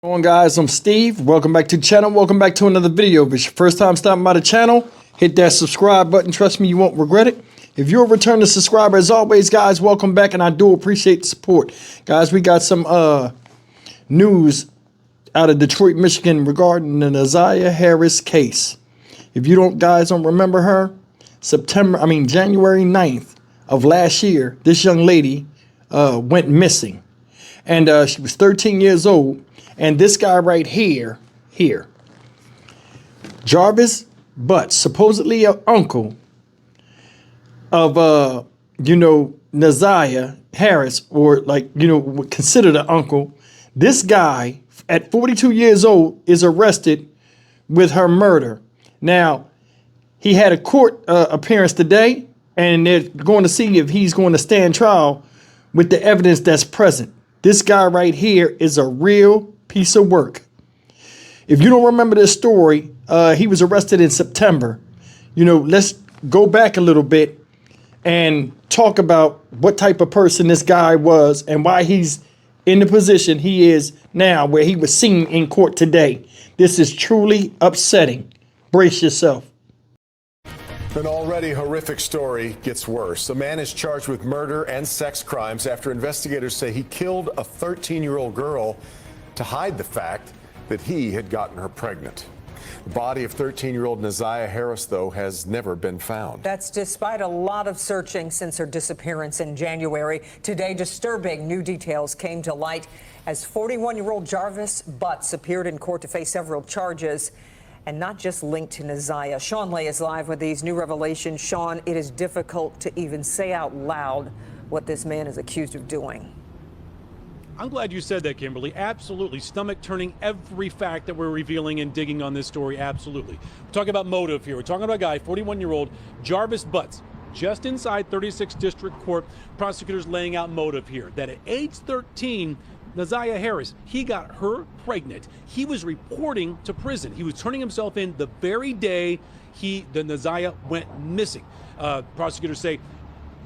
What's going on, guys? I'm Steve. Welcome back to the channel. Welcome back to another video. If it's your first time stopping by the channel, hit that subscribe button. Trust me, you won't regret it. If you're a returning subscriber, as always, guys, welcome back, and I do appreciate the support. Guys, we got some news out of Detroit, Michigan regarding the Naziah Harris case. If you guys don't remember her, January 9th of last year, this young lady went missing. And she was 13 years old. And this guy right here, Jarvis Butts, supposedly an uncle of, Naziah Harris, or considered an uncle. This guy, at 42 years old, is arrested with her murder. Now, he had a court appearance today, and they're going to see if he's going to stand trial with the evidence that's present. This guy right here is a real piece of work. If you don't remember this story, he was arrested in September. Let's go back a little bit and talk about what type of person this guy was and why he's in the position he is now, where he was seen in court today. This is truly upsetting. Brace yourself. An already horrific story gets worse. A man is charged with murder and sex crimes after investigators say he killed a 13-year-old girl to hide the fact that he had gotten her pregnant. The body of 13-year-old Naziah Harris, though, has never been found. That's despite a lot of searching since her disappearance in January. Today, disturbing new details came to light as 41-year-old Jarvis Butts appeared in court to face several charges, and not just linked to Naziah. Sean Lay is live with these new revelations. Sean, it is difficult to even say out loud what this man is accused of doing. I'm glad you said that, Kimberly. Absolutely. Stomach turning, every fact that we're revealing and digging on this story. Absolutely. We're talking about motive here. We're talking about a guy, 41-year-old Jarvis Butts, just inside 36th District Court. Prosecutors laying out motive here. That at age 13, Naziah Harris, he got her pregnant. He was reporting to prison. He was turning himself in the very day the Naziah went missing. Prosecutors say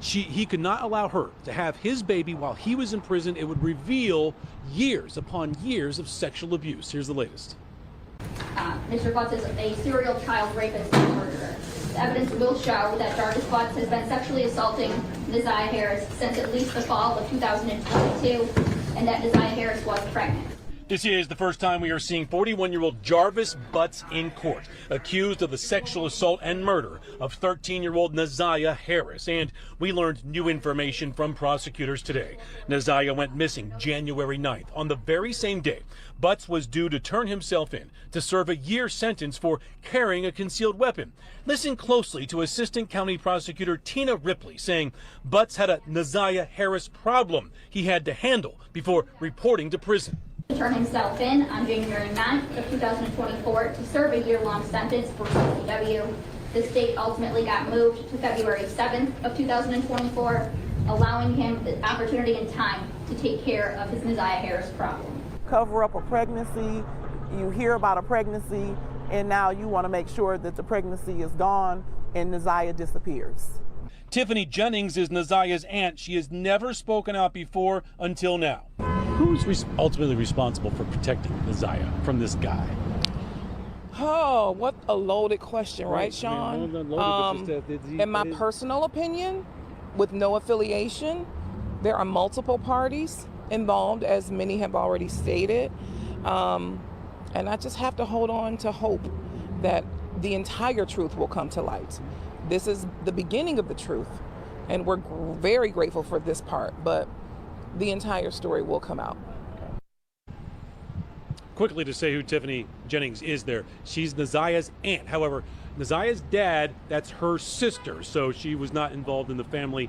he could not allow her to have his baby while he was in prison. It would reveal years upon years of sexual abuse. Here's the latest. Mr. Butts is a serial child rapist and murderer. The evidence will show that Jarvis Butts has been sexually assaulting Naziah Harris since at least the fall of 2022, and that Naziah Harris was pregnant. This is the first time we are seeing 41-year-old Jarvis Butts in court, accused of the sexual assault and murder of 13-year-old Naziah Harris. And we learned new information from prosecutors today. Naziah went missing January 9th. On the very same day, Butts was due to turn himself in to serve a year sentence for carrying a concealed weapon. Listen closely to Assistant County Prosecutor Tina Ripley saying Butts had a Naziah Harris problem he had to handle before reporting to prison. To turn himself in on January 9th of 2024 to serve a year-long sentence for CCW. This date ultimately got moved to February 7th of 2024, allowing him the opportunity and time to take care of his Naziah Harris problem. Cover up a pregnancy, you hear about a pregnancy, and now you want to make sure that the pregnancy is gone and Naziah disappears. Tiffany Jennings is Naziah's aunt. She has never spoken out before until now. Who's ultimately responsible for protecting Naziah from this guy? Oh, what a loaded question, right, Sean? In my personal opinion, with no affiliation, there are multiple parties involved, as many have already stated. And I just have to hold on to hope that the entire truth will come to light. This is the beginning of the truth, and we're very grateful for this part, but the entire story will come out. Quickly to say who Tiffany Jennings is there. She's Naziah's aunt. However, Naziah's dad, that's her sister, so she was not involved in the family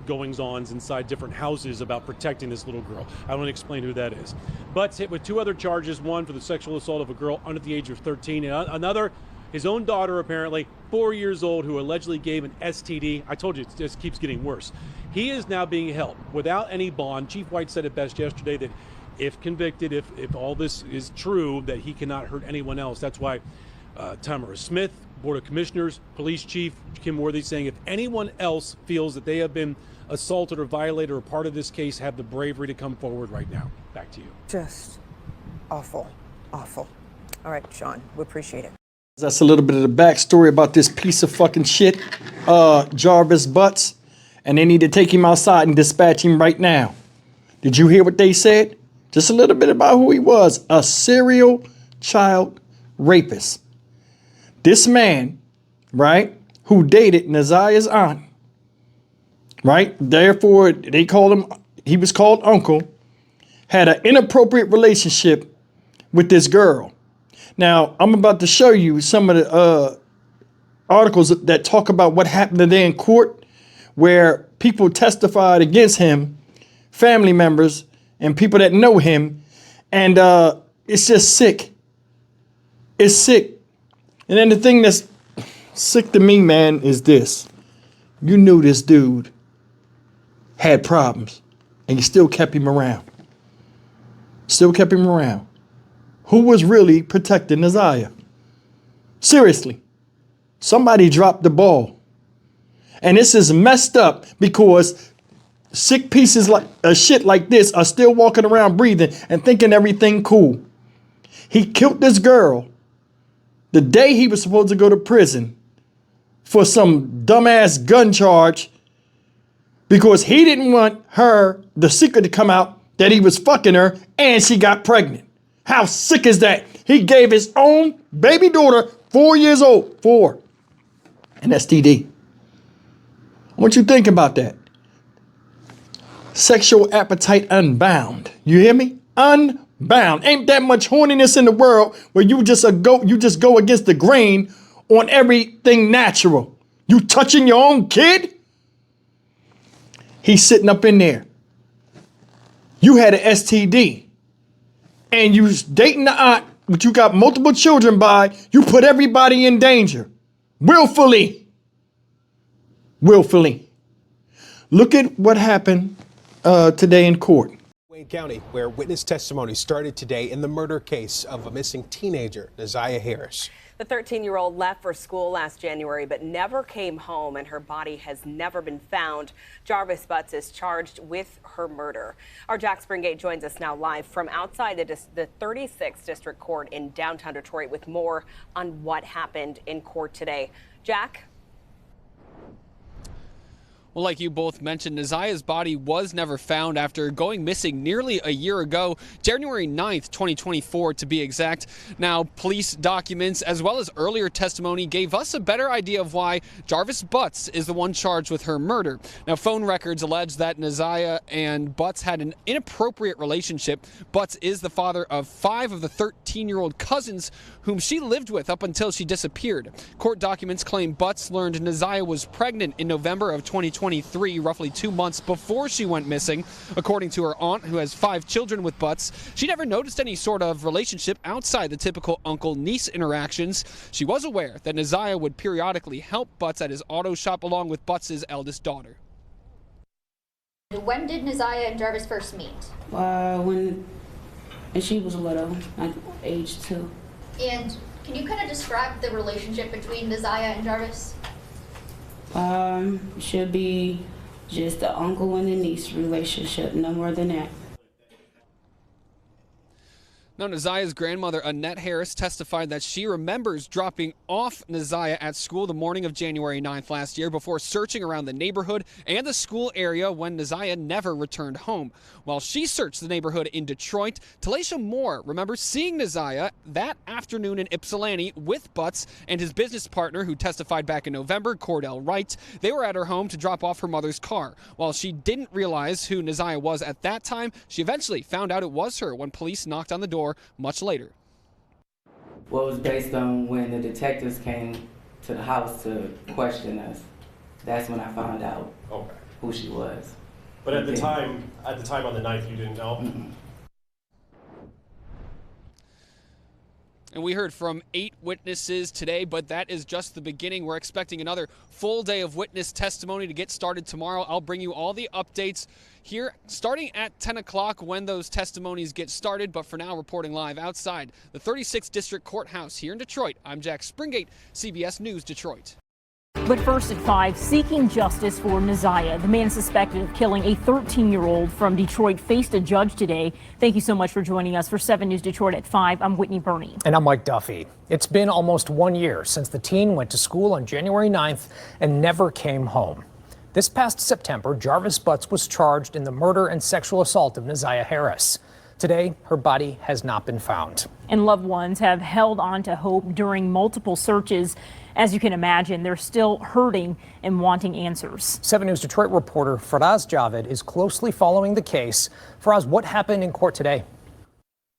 goings-ons inside different houses about protecting this little girl. I won't explain who that is. Butts hit with 2 other charges, one for the sexual assault of a girl under the age of 13, and another, his own daughter, apparently 4 years old, who allegedly gave an STD. I told you, it just keeps getting worse. He is now being held without any bond. Chief White said it best yesterday that if convicted, if all this is true, that he cannot hurt anyone else. That's why Tamara Smith, Board of Commissioners, Police Chief Kim Worthy saying if anyone else feels that they have been assaulted or violated or part of this case, have the bravery to come forward right now. Back to you. Just Awful, awful. All right, Sean, we appreciate it. That's a little bit of the backstory about this piece of fucking shit, Jarvis Butts, and they need to take him outside and dispatch him right now. Did you hear what they said? Just a little bit about who he was, a serial child rapist. This man, right, who dated Nazia's aunt, right? Therefore, they called him, he was called Uncle, had an inappropriate relationship with this girl. Now, I'm about to show you some of the articles that talk about what happened today in court, where people testified against him, family members and people that know him, and it's just sick. It's sick. And then the thing that's sick to me, man, is this. You knew this dude had problems, and you still kept him around. Still kept him around. Who was really protecting Nazia? Seriously. Somebody dropped the ball. And this is messed up because sick pieces like shit like this are still walking around breathing and thinking everything cool. He killed this girl the day he was supposed to go to prison for some dumbass gun charge because he didn't want the secret to come out that he was fucking her and she got pregnant. How sick is that? He gave his own baby daughter, 4 years old, 4, an STD. I want you to think about that. Sexual appetite unbound. You hear me? Unbound. Ain't that much horniness in the world where you just go against the grain on everything natural. You touching your own kid? He's sitting up in there. You had an STD. And you dating the aunt, but you got multiple children by, you put everybody in danger. Willfully. Willfully. Look at what happened today in court. Wayne County, where witness testimony started today in the murder case of a missing teenager, Nazia Harris. The 13-year-old left for school last January but never came home, and her body has never been found. Jarvis Butts is charged with her murder. Our Jack Springate joins us now live from outside the 36th District Court in downtown Detroit with more on what happened in court today. Jack? Well, like you both mentioned, Nazia's body was never found after going missing nearly a year ago, January 9th, 2024 to be exact. Now, police documents as well as earlier testimony gave us a better idea of why Jarvis Butts is the one charged with her murder. Now, phone records allege that Nazia and Butts had an inappropriate relationship. Butts is the father of 5 of the 13-year-old cousins whom she lived with up until she disappeared. Court documents claim Butts learned Nazia was pregnant in November of 2023, roughly 2 months before she went missing. According to her aunt, who has 5 children with Butts, she never noticed any sort of relationship outside the typical uncle-niece interactions. She was aware that Nazia would periodically help Butts at his auto shop along with Butts' eldest daughter. When did Nazia and Jarvis first meet? When she was little, like age 2. And can you kind of describe the relationship between Nazia and Jarvis? Should be just the uncle and the niece relationship, no more than that. Now, Nazia's grandmother, Annette Harris, testified that she remembers dropping off Nazia at school the morning of January 9th last year before searching around the neighborhood and the school area when Nazia never returned home. While she searched the neighborhood in Detroit, Talisha Moore remembers seeing Nazia that afternoon in Ypsilanti with Butts and his business partner, who testified back in November, Cordell Wright. They were at her home to drop off her mother's car. While she didn't realize who Nazia was at that time, she eventually found out it was her when police knocked on the door much later. Well, it was based on when the detectives came to the house to question us. That's when I found out who she was. But at the time on the 9th, you didn't know? Mm-mm. And we heard from 8 witnesses today, but that is just the beginning. We're expecting another full day of witness testimony to get started tomorrow. I'll bring you all the updates here starting at 10 o'clock when those testimonies get started. But for now, reporting live outside the 36th District Courthouse here in Detroit, I'm Jack Springate, CBS News Detroit. But first at 5, seeking justice for Neziah. The man suspected of killing a 13-year-old from Detroit faced a judge today. Thank you so much for joining us for 7 News Detroit at 5. I'm Whitney Burney. And I'm Mike Duffy. It's been almost 1 year since the teen went to school on January 9th and never came home. This past September, Jarvis Butts was charged in the murder and sexual assault of Neziah Harris. Today, her body has not been found. And loved ones have held on to hope during multiple searches. As you can imagine, they're still hurting and wanting answers. 7 News Detroit reporter Faraz Javed is closely following the case. Faraz, what happened in court today?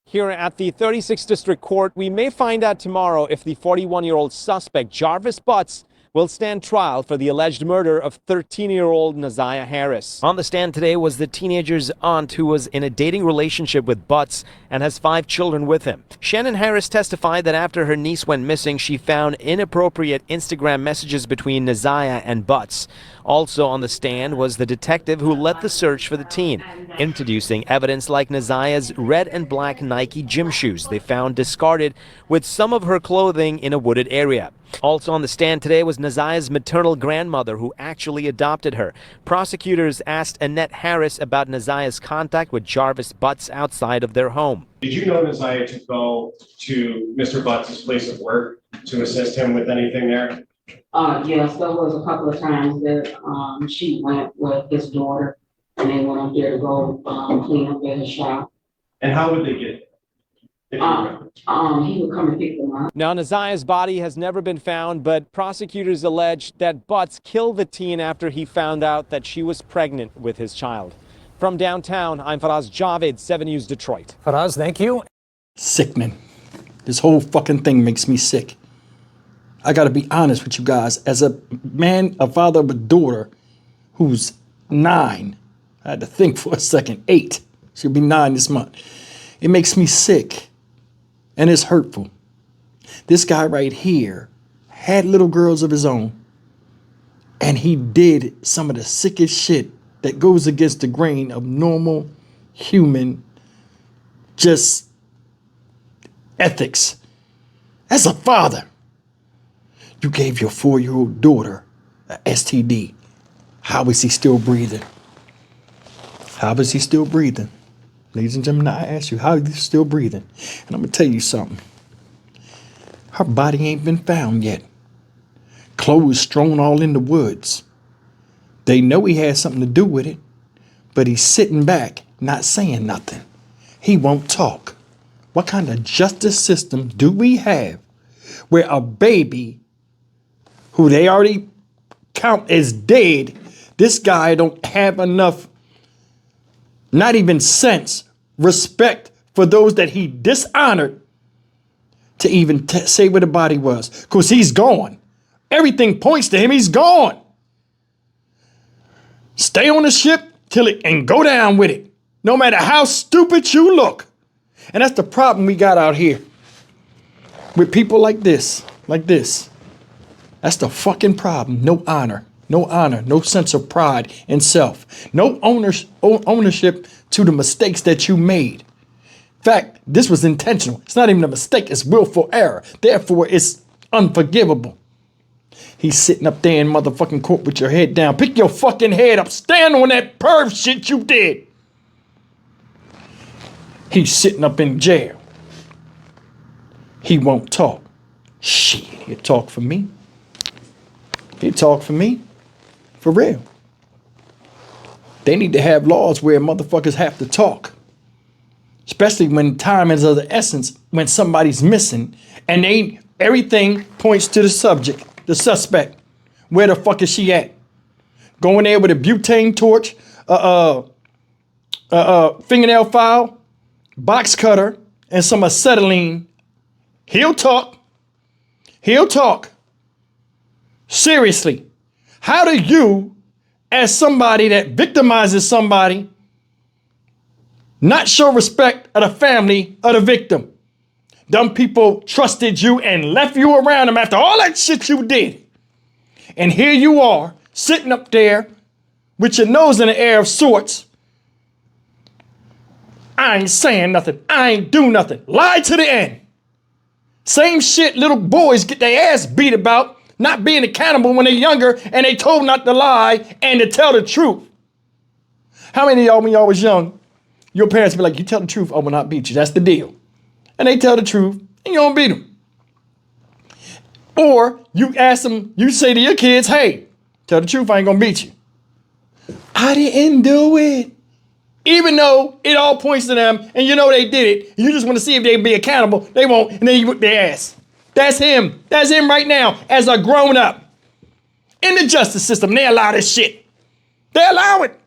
Here at the 36th District Court, we may find out tomorrow if the 41-year-old suspect, Jarvis Butts, will stand trial for the alleged murder of 13-year-old Neziah Harris. On the stand today was the teenager's aunt, who was in a dating relationship with Butts and has 5 children with him. Shannon Harris testified that after her niece went missing, she found inappropriate Instagram messages between Neziah and Butts. Also on the stand was the detective who led the search for the teen, introducing evidence like Neziah's red and black Nike gym shoes they found discarded with some of her clothing in a wooded area. Also on the stand today was Neziah's maternal grandmother, who actually adopted her. Prosecutors asked Annette Harris about Neziah's contact with Jarvis Butts outside of their home. Did you know Neziah to go to Mr. Butts' place of work to assist him with anything there? Yes, there was a couple of times that she went with his daughter and they went up there to go clean up at his shop. And how would they get it? He would come and pick them up. Now, Neziah's body has never been found, but prosecutors allege that Butts killed the teen after he found out that she was pregnant with his child. From downtown, I'm Faraz Javed, 7 News Detroit. Faraz, thank you. Sickening. This whole fucking thing makes me sick. I gotta be honest with you guys. As a man, a father of a daughter who's 9, I had to think for a second, 8. She'll be 9 this month. It makes me sick. And it's hurtful. This guy right here had little girls of his own, and he did some of the sickest shit that goes against the grain of normal human just ethics. As a father, you gave your 4-year-old daughter a STD. How is he still breathing? How is he still breathing? Ladies and gentlemen, I ask you, how is he still breathing? And I'm going to tell you something. Her body ain't been found yet. Clothes strewn all in the woods. They know he had something to do with it, but he's sitting back, not saying nothing. He won't talk. What kind of justice system do we have where a baby who they already count as dead, this guy don't have enough, not even sense, respect for those that he dishonored to even say where the body was? Because he's gone. Everything points to him. He's gone. Stay on the ship till it and go down with it, no matter how stupid you look. And that's the problem we got out here with people like this, That's the fucking problem. No honor, no sense of pride and self, no ownership to the mistakes that you made. In fact, this was intentional. It's not even a mistake, it's willful error. Therefore, it's unforgivable. He's sitting up there in motherfucking court with your head down. Pick your fucking head up. Stand on that perv shit you did. He's sitting up in jail. He won't talk. Shit, he'll talk for me. He'll talk for me. For real. They need to have laws where motherfuckers have to talk. Especially when time is of the essence, when somebody's missing and everything points to the subject, the suspect. Where the fuck is she at? Going there with a butane torch, fingernail file, box cutter, and some acetylene. He'll talk. He'll talk. Seriously. How do you, as somebody that victimizes somebody, not show respect of the family of the victim? Them people trusted you and left you around them after all that shit you did. And here you are, sitting up there with your nose in the air of sorts. I ain't saying nothing. I ain't do nothing. Lie to the end. Same shit little boys get their ass beat about not being accountable when they're younger and they told not to lie and to tell the truth. How many of y'all, when y'all was young, your parents be like, you tell the truth, I will not beat you. That's the deal. And they tell the truth and you don't beat them. Or you ask them, you say to your kids, hey, tell the truth, I ain't gonna beat you. I didn't do it. Even though it all points to them and you know they did it, you just want to see if they be accountable. They won't, and then you whip their ass. That's him. That's him right now as a grown up. In the justice system, they allow this shit. They allow it.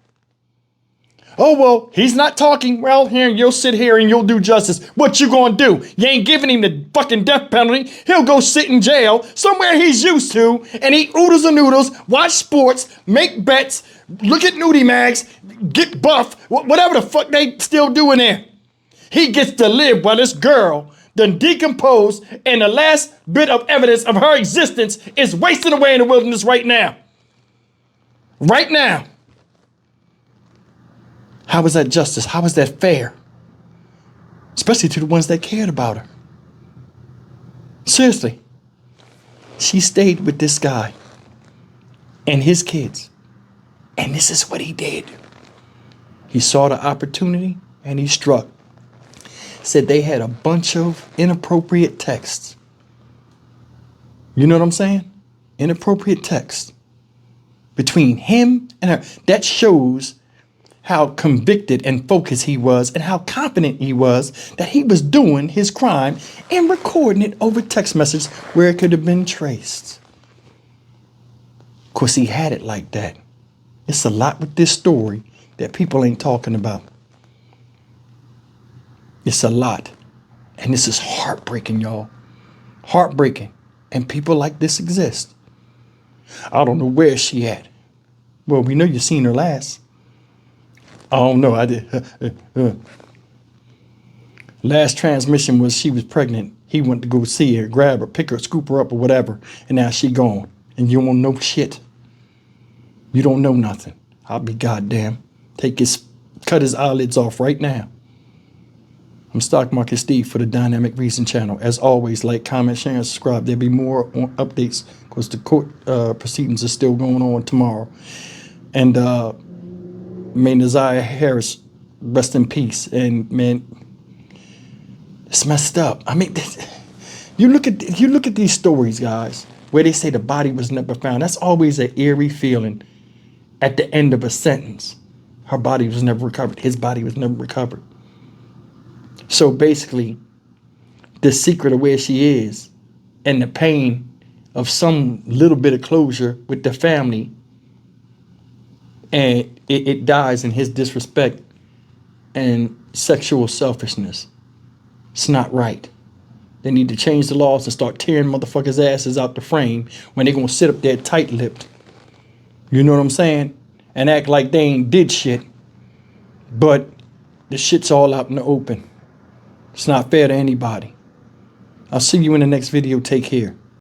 Oh, well, he's not talking. Well, here, you'll sit here and you'll do justice. What you gonna do? You ain't giving him the fucking death penalty. He'll go sit in jail somewhere he's used to and eat oodles and noodles, watch sports, make bets, look at nudie mags, get buff, whatever the fuck they still do in there. He gets to live while this girl done decomposed and the last bit of evidence of her existence is wasting away in the wilderness right now. Right now. How is that justice? How is that fair? Especially to the ones that cared about her. Seriously. She stayed with this guy and his kids. And this is what he did. He saw the opportunity and he struck. Said they had a bunch of inappropriate texts. You know what I'm saying? Inappropriate texts between him and her. That shows how convicted and focused he was and how confident he was that he was doing his crime and recording it over text message where it could have been traced. Of course, he had it like that. It's a lot with this story that people ain't talking about. It's a lot. And this is heartbreaking, y'all. Heartbreaking. And people like this exist. I don't know where she at. Well, we know you seen her last. I don't know. I did. Last transmission was she was pregnant. He went to go see her, grab her, pick her, scoop her up or whatever. And now she gone. And you don't know shit. You don't know nothing. I'll be goddamn. Cut his eyelids off right now. I'm Stock Market Steve for the Dynamic Reason channel. As always, like, comment, share, and subscribe. There'll be more updates because the court proceedings are still going on tomorrow. And may Neziah Harris rest in peace. And man, it's messed up. I mean, you look at these stories, guys, where they say the body was never found. That's always an eerie feeling at the end of a sentence. Her body was never recovered. His body was never recovered. So basically, the secret of where she is and the pain of some little bit of closure with the family, and it dies in his disrespect and sexual selfishness. It's not right. They need to change the laws and start tearing motherfuckers' asses out the frame when they're gonna sit up there tight-lipped. You know what I'm saying? And act like they ain't did shit, but the shit's all out in the open. It's not fair to anybody. I'll see you in the next video. Take care.